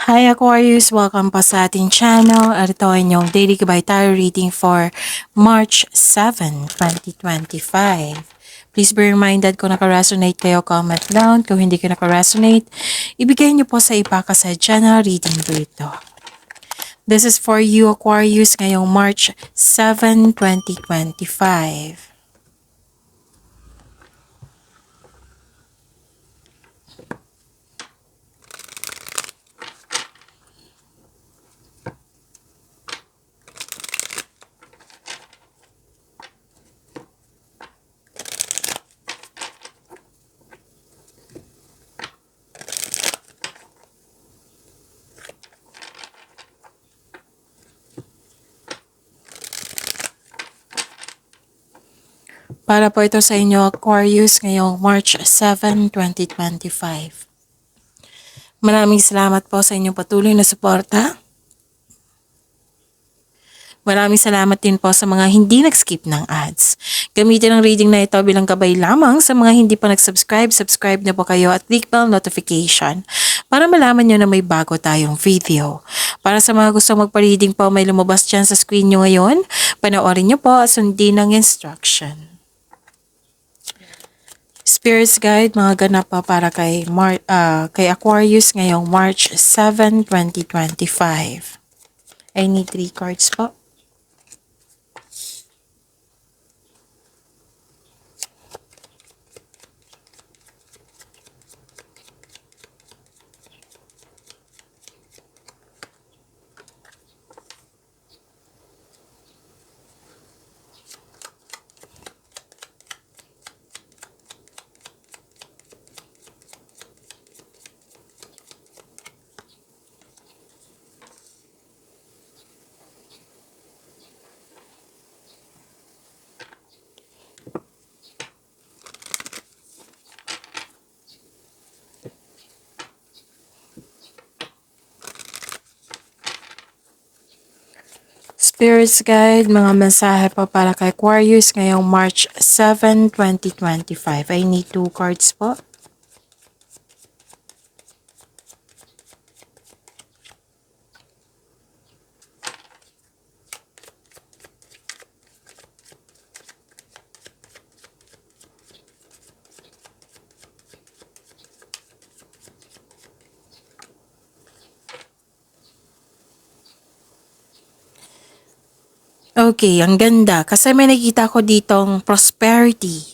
Hi Aquarius! Welcome pa sa ating channel. At ito ay inyong Daily Gabay Tarot reading for March 7, 2025. Please be reminded kung naka-resonate kayo, comment down. Kung hindi ka naka-resonate, ibigay niyo po sa iba kasi general reading po ito. This is for you Aquarius ngayong March 7, 2025. Para po ito sa inyo Aquarius ngayong March 7, 2025. Maraming salamat po sa inyong patuloy na suporta. Maraming salamat din po sa mga hindi nag-skip ng ads. Gamitin ang reading na ito bilang gabay lamang sa mga hindi pa nag-subscribe. Subscribe na po kayo at click bell notification para malaman nyo na may bago tayong video. Para sa mga gusto magpa-reading po, may lumabas dyan sa screen nyo ngayon. Panoorin nyo po at sundin ang instruction. Spirits Guide, mga ganap pa para kay Aquarius ngayong March 7, 2025. I need 3 cards po. Spirits Guide, mga mensahe pa para kay Aquarius ngayong March 7, 2025. I need 2 cards po. Okay, ang ganda. Kasi may nakita ko ditong prosperity.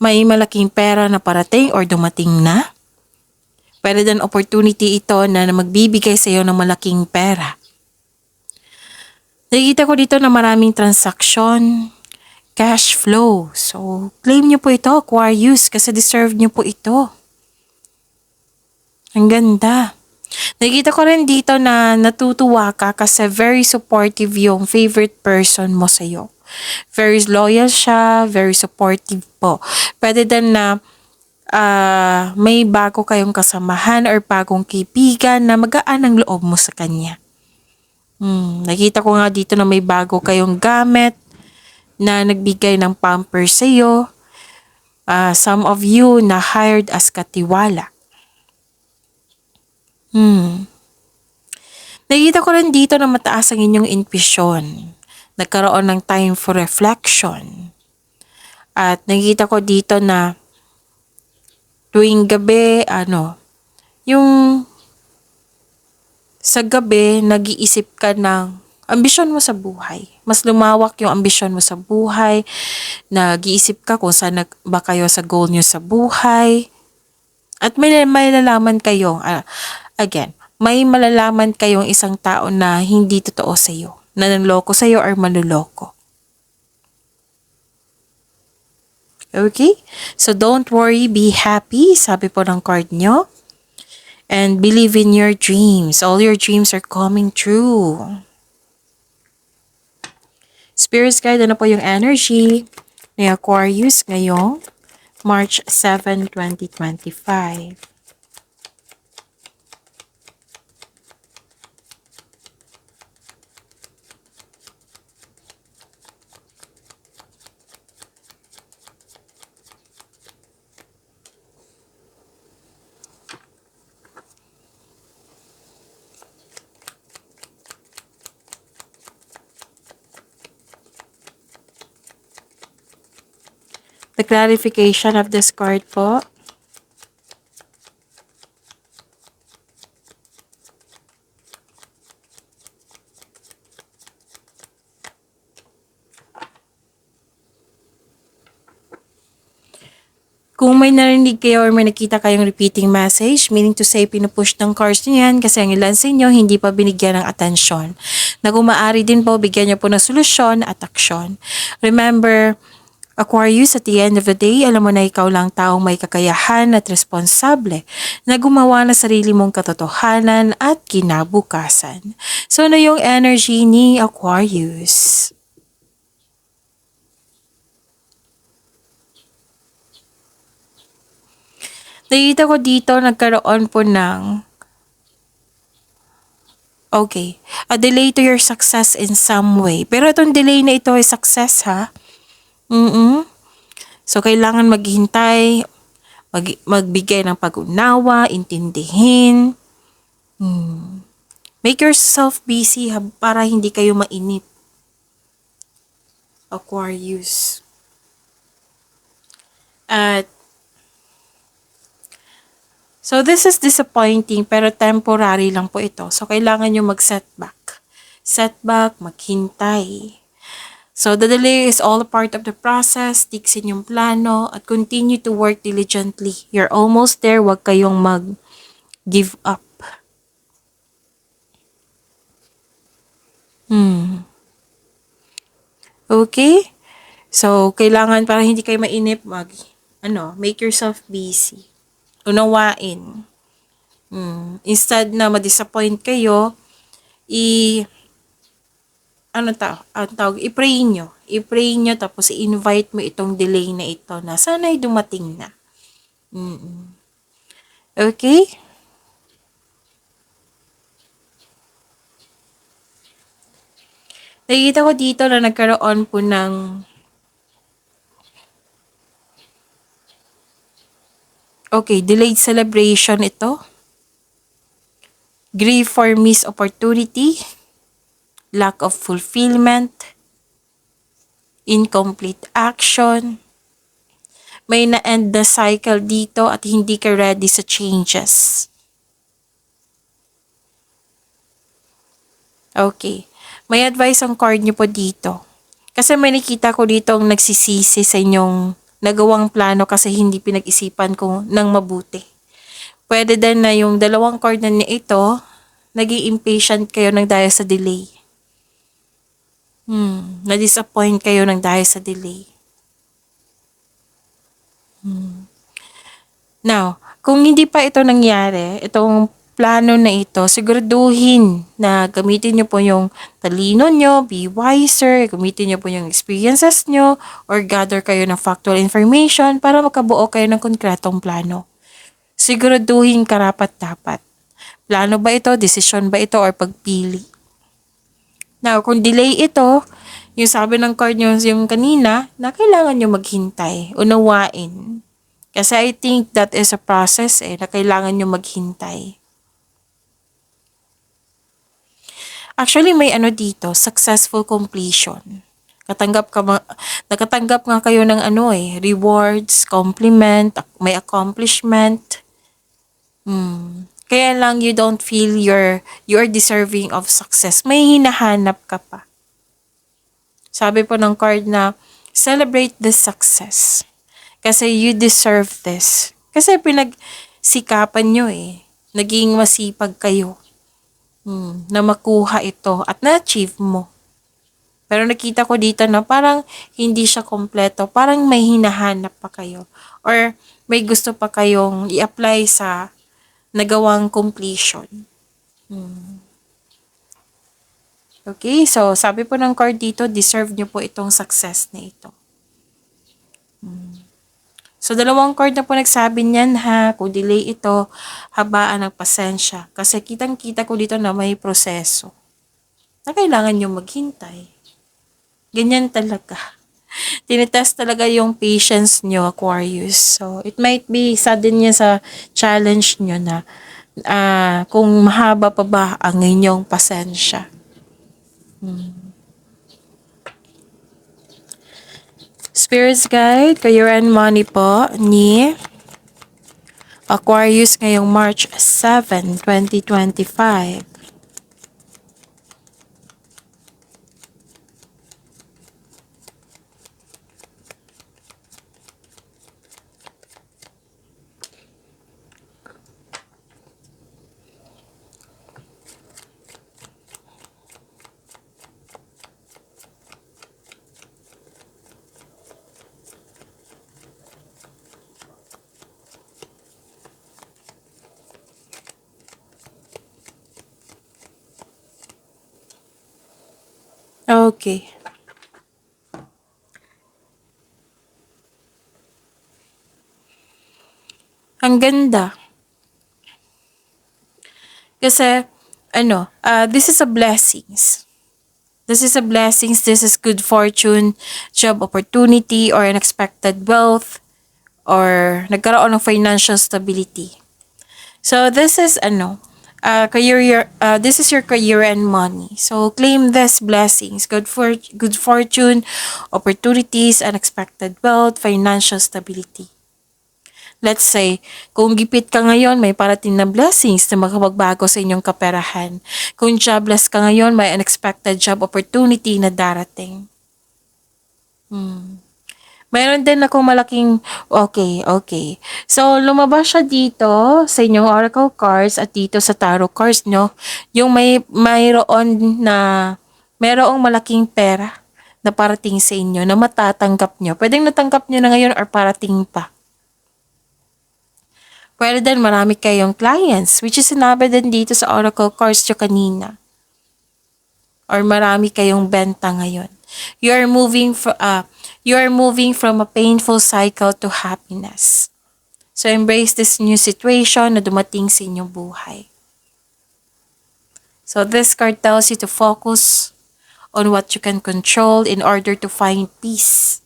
May malaking pera na parating or dumating na. Pwede din opportunity ito na magbibigay sa iyo ng malaking pera. Nakikita ko dito na maraming transaction, cash flow. So, claim nyo po ito, Aquarius, kasi deserve nyo po ito. Ang ganda. Nakikita ko rin dito na natutuwa ka kasi very supportive yung favorite person mo sa'yo. Very loyal siya, very supportive po. Pwede din na may bago kayong kasamahan or bagong kaibigan na magaan ang loob mo sa kanya. Nakita ko nga dito na may bago kayong gamit na nagbigay ng pampers sa'yo. Some of you na hired as katiwala. Nakikita ko rin dito na mataas ang inyong intuition. Nagkaroon ng time for reflection. At nakikita ko dito na tuwing gabi, yung sa gabi, nag-iisip ka ng ambisyon mo sa buhay. Mas lumawak yung ambisyon mo sa buhay. Nag-iisip ka kung saan ba kayo sa goal nyo sa buhay. At may malalaman kayo, may malalaman kayong isang tao na hindi totoo sa iyo, na nanloko sa iyo or manloloko. Okay? So don't worry, be happy, sabi po ng card nyo. And believe in your dreams. All your dreams are coming true. Spirits Guide, ano po yung energy ni Aquarius ngayong March 7, 2025? the clarification of this card po. Kung may narinig kayo or may nakita kayong repeating message, meaning to say pinupush ng cards niyo yan kasi ang ilan sa inyo hindi pa binigyan ng atensyon. Na kung maaari din po, bigyan niyo po ng solusyon at aksyon. Remember, Aquarius, at the end of the day, alam mo na ikaw lang taong may kakayahan at responsable na gumawa ng sarili mong katotohanan at kinabukasan. So, ano yung energy ni Aquarius? Nakita ko dito nagkaroon po ng a delay to your success in some way. Pero itong delay na ito ay success ha. So kailangan maghintay, magbigay ng pag-unawa, intindihin. Make yourself busy para hindi kayo mainip. Aquarius. At so, this is disappointing pero temporary lang po ito. So, kailangan nyo mag-setback. Setback, maghintay. So, the delay is all a part of the process. Tiksin yung plano at continue to work diligently. You're almost there. Huwag kayong mag-give up. Okay? So, kailangan para hindi kayo mainip, make yourself busy. Unawain. Instead na ma-disappoint kayo, i-pray nyo. I-pray nyo tapos i-invite mo itong delay na ito na sana'y dumating na. Okay? Nakikita ko dito na nagkaroon po ng delayed celebration ito. Grief for missed opportunity. Lack of fulfillment. Incomplete action. May na-end na cycle dito at hindi ka ready sa changes. Okay. May advice ang card niyo po dito. Kasi may nakita ko dito ang nagsisisi sa inyong nagawang plano kasi hindi pinag-isipan ko ng mabuti. Pwede din na yung dalawang card na ito, naging impatient kayo ng dahil sa delay. Na-disappoint kayo ng dahil sa delay. Now, kung hindi pa ito nangyari, itong plano na ito, siguraduhin na gamitin nyo po yung talino nyo, be wiser, gamitin nyo po yung experiences nyo, or gather kayo ng factual information para makabuo kayo ng konkretong plano. Siguraduhin karapat-dapat. Plano ba ito, desisyon ba ito, or pagpili? Now, kung delay ito, yung sabi ng card nyo yung kanina, na kailangan nyo maghintay, unawain. Kasi I think that is a process na kailangan nyo maghintay. Actually, may dito, successful completion. Nakatanggap nga kayo ng rewards, compliment, may accomplishment. Kaya lang you don't feel you're deserving of success. May hinahanap ka pa. Sabi po ng card na, celebrate this success. Kasi you deserve this. Kasi pinagsikapan nyo Naging masipag kayo. Na makuha ito at na-achieve mo. Pero nakita ko dito na parang hindi siya kompleto. Parang may hinahanap pa kayo. Or may gusto pa kayong i-apply sa nagawang completion. Okay, so sabi po ng card dito, deserve nyo po itong success na ito. So, dalawang card na po nagsabi niyan kung delay ito, habaan ng pasensya. Kasi kitang-kita ko dito na may proseso. Na kailangan nyo maghintay. Ganyan talaga. Tinitest talaga yung patience nyo, Aquarius. So, it might be sudden niya sa challenge nyo na kung mahaba pa ba ang inyong pasensya. Spirits Guide, Career and Money po ni Aquarius ngayong March 7, 2025. Okay. Ang ganda. Kasi, this is a blessings. This is a blessings. This is good fortune, job opportunity, or unexpected wealth, or nagkaroon ng financial stability. So, this is, this is your career and money. So, claim this blessings, good fortune, opportunities, unexpected wealth, financial stability. Let's say, kung gipit ka ngayon, may parating na blessings na makapagbago sa inyong kaperahan. Kung jobless ka ngayon, may unexpected job opportunity na darating. Mayroon din ako malaking, okay. So, lumabas siya dito sa inyong oracle cards at dito sa tarot cards nyo, yung mayroong malaking pera na parating sa inyo na matatanggap nyo. Pwedeng natanggap nyo na ngayon or parating pa. Pwede din marami kayong clients, which is sinabi din dito sa oracle cards nyo kanina. Or marami kayong benta ngayon. You are moving from a painful cycle to happiness. So embrace this new situation na dumating sa inyong buhay. So this card tells you to focus on what you can control in order to find peace.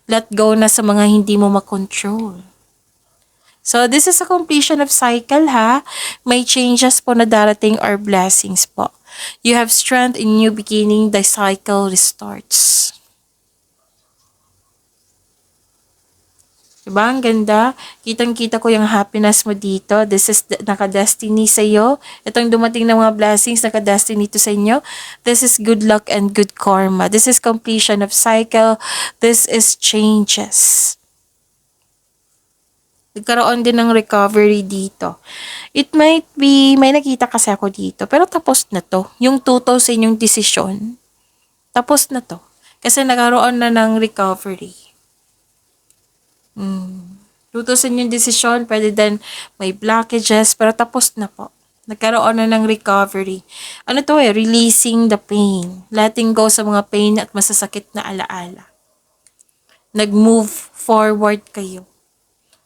Let go na sa mga hindi mo makontrol. So, this is a completion of cycle ha. May changes po na darating or blessings po. You have strength in new beginning, the cycle restarts. Diba? Ang ganda. Kitang-kita ko yung happiness mo dito. This is naka-destiny sa iyo. Itong dumating na mga blessings, naka-destiny to sa inyo. This is good luck and good karma. This is completion of cycle. This is changes. Nagkaroon din ng recovery dito. It might be, may nakita kasi ako dito, pero tapos na to. Yung tuto sa inyong desisyon, tapos na to. Kasi nagkaroon na ng recovery. Tuto sa inyong desisyon, pwede din may blockages, pero tapos na po. Nagkaroon na ng recovery. Ano to releasing the pain. Letting go sa mga pain at masasakit na alaala. Nag-move forward kayo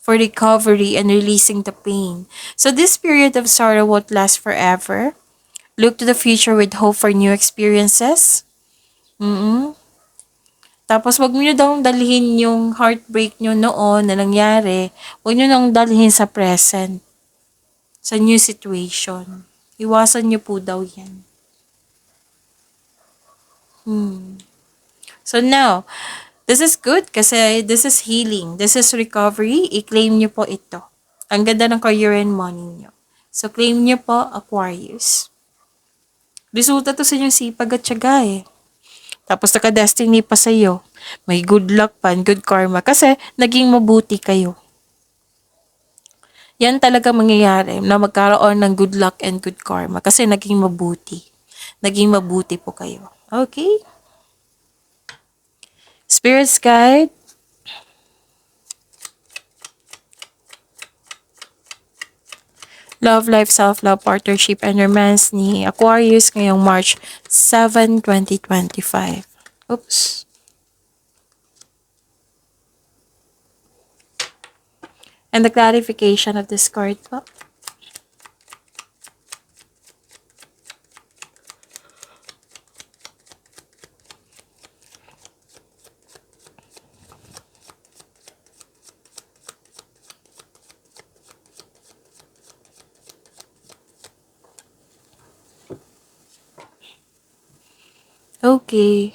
for recovery and releasing the pain. So this period of sorrow won't last forever. Look to the future with hope for new experiences. Tapos wag niyo daw dalhin yung heartbreak niyo noon na nangyari. Wag niyo nang dalhin sa present. Sa new situation. Iwasan niyo po daw yan. So now, this is good kasi this is healing. This is recovery. I-claim niyo po ito. Ang ganda ng career and money niyo. So, claim niyo po, Aquarius. Resulta to sa inyong sipag at tiyaga eh. Tapos naka-destiny pa sa iyo. May good luck pa and good karma kasi naging mabuti kayo. Yan talaga mangyayari na magkaroon ng good luck and good karma kasi naging mabuti. Naging mabuti po kayo. Okay? Spirits Guide. Love, life, self-love, partnership, and romance ni Aquarius ngayong March 7, 2025. Oops. And the clarification of this card po. Okay.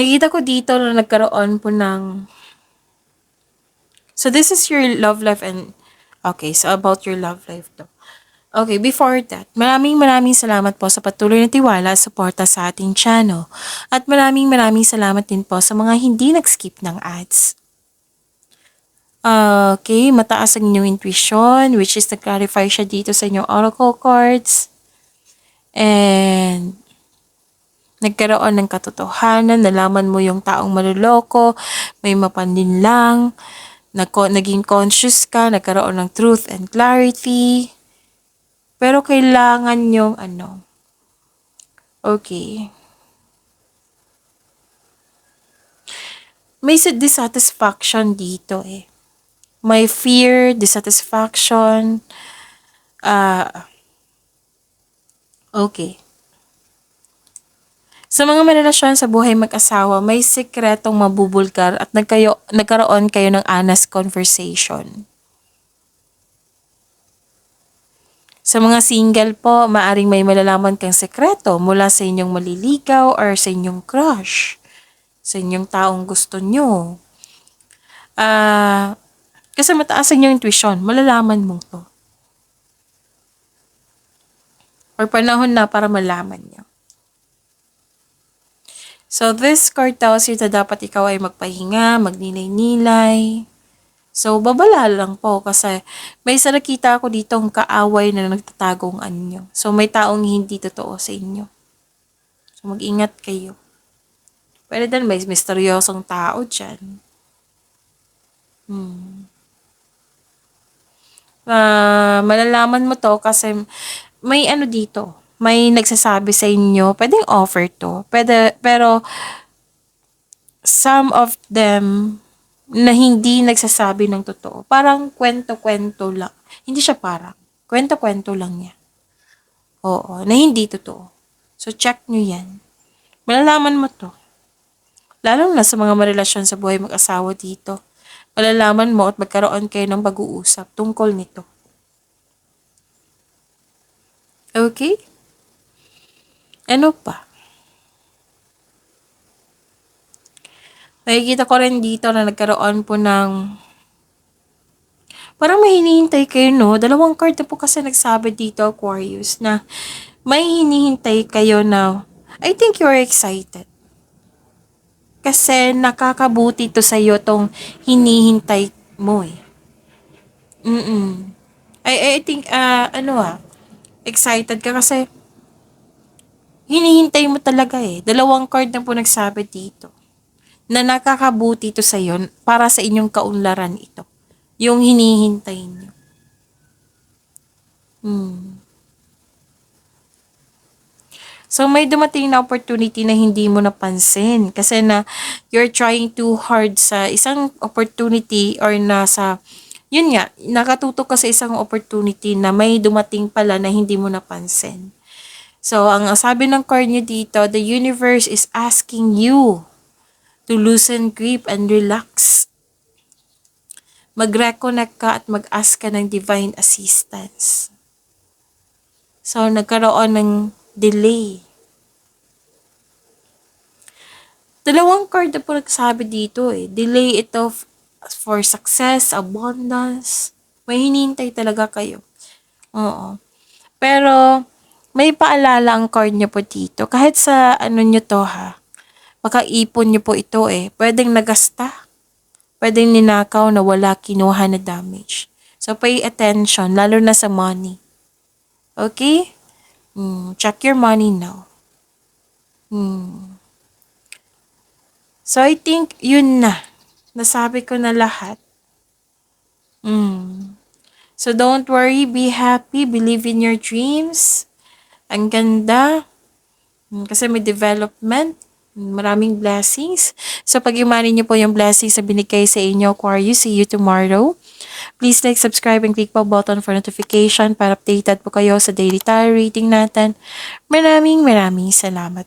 Nakikita ko dito na nagkaroon po ng... So, this is your love life and... Okay, so about your love life to. Okay, before that, maraming salamat po sa patuloy na tiwala at suporta sa ating channel. At maraming salamat din po sa mga hindi nag-skip ng ads. Okay, mataas ang inyong intuition, which is nag-clarify siya dito sa inyong oracle cards. And nagkaroon ng katotohanan, nalaman mo yung taong maluloko, may mapanlinlang, naging conscious ka, nagkaroon ng truth and clarity. Pero kailangan yung okay. May dissatisfaction dito eh. May fear, dissatisfaction. Okay. Sa mga marelasyon sa buhay mag-asawa, may sikretong mabubulgar at nagkaroon kayo ng honest conversation. Sa mga single po, maaring may malalaman kang sekreto mula sa inyong maliligaw or sa inyong crush, sa inyong taong gusto nyo. Kasi mataas ang inyong intuition, malalaman mo to. Or panahon na para malaman nyo. So, this card tells you na dapat ikaw ay magpahinga, magninay-nilay. So, babala lang po kasi may isa nakita ako ditong kaaway na nagtatagong anyo. So, may taong hindi totoo sa inyo. So, mag-ingat kayo. Pwede din may misteryosong tao dyan. Malalaman mo to kasi may dito. May nagsasabi sa inyo, pwedeng offer to. Pero some of them na hindi nagsasabi ng totoo. Parang kwento-kwento lang. Hindi siya parang. Kwento-kwento lang yan. Oo, na hindi totoo. So, check nyo yan. Malalaman mo to. Lalo na sa mga marelasyon sa buhay mag-asawa dito. Malalaman mo at magkaroon kayo ng pag-uusap tungkol nito. Okay? Ano pa? Nakikita ko rin dito na nagkaroon po ng... Parang may hinihintay kayo, no? 2 card na po kasi nagsabi dito, Aquarius, na may hinihintay kayo na I think you're excited. Kasi nakakabuti to sa'yo tong hinihintay mo eh. I think, excited ka kasi hinihintay mo talaga eh. 2 card na po nagsabi dito na nakakabuti to sa'yo para sa inyong kaunlaran ito. Yung hinihintay niyo. So, may dumating na opportunity na hindi mo napansin. Kasi na you're trying too hard sa isang opportunity or yun nga, nakatutok ka sa isang opportunity na may dumating pala na hindi mo napansin. So, ang sabi ng card nyo dito, the universe is asking you to loosen grip and relax. Mag-reconnect ka at mag-ask ka ng divine assistance. So, nagkaroon ng delay. 2 card na po nagsabi dito eh. Delay ito for success, abundance. May hinihintay talaga kayo. Oo. Pero, may paalala ang card niyo po dito. Kahit sa nyo to ha. Makaipon nyo po ito eh. Pwedeng nagasta. Pwedeng ninakaw na wala kinuha na damage. So, pay attention, lalo na sa money. Okay? Check your money now. So, I think, yun na. Nasabi ko na lahat. So, don't worry, be happy, believe in your dreams. Ang ganda. Kasi may development. Maraming blessings. So, pag-imanin niyo po yung blessings na binigay sa inyo, Aquarius. See you tomorrow. Please like, subscribe, and click po button for notification para updated po kayo sa daily tarot reading natin. Maraming salamat.